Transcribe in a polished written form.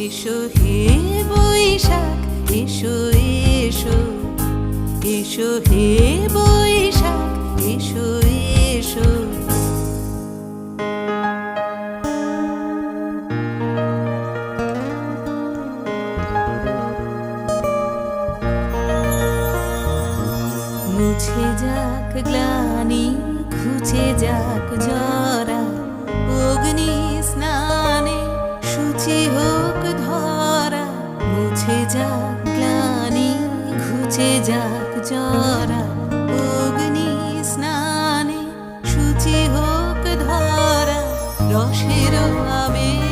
এসো হে বৈশাখ, এসো এসো, এসো হে বৈশাখ, এসো এসো। মুছে যাক গ্লানি, ঘুচে যাক জরা, অগ্নি স্নানে শুচি হোক ধরা। মুছে যাক গ্লানি, ঘুচে যাক জরা, অগ্নি স্নানে শুচি হোক ধরা। রসের আবেশ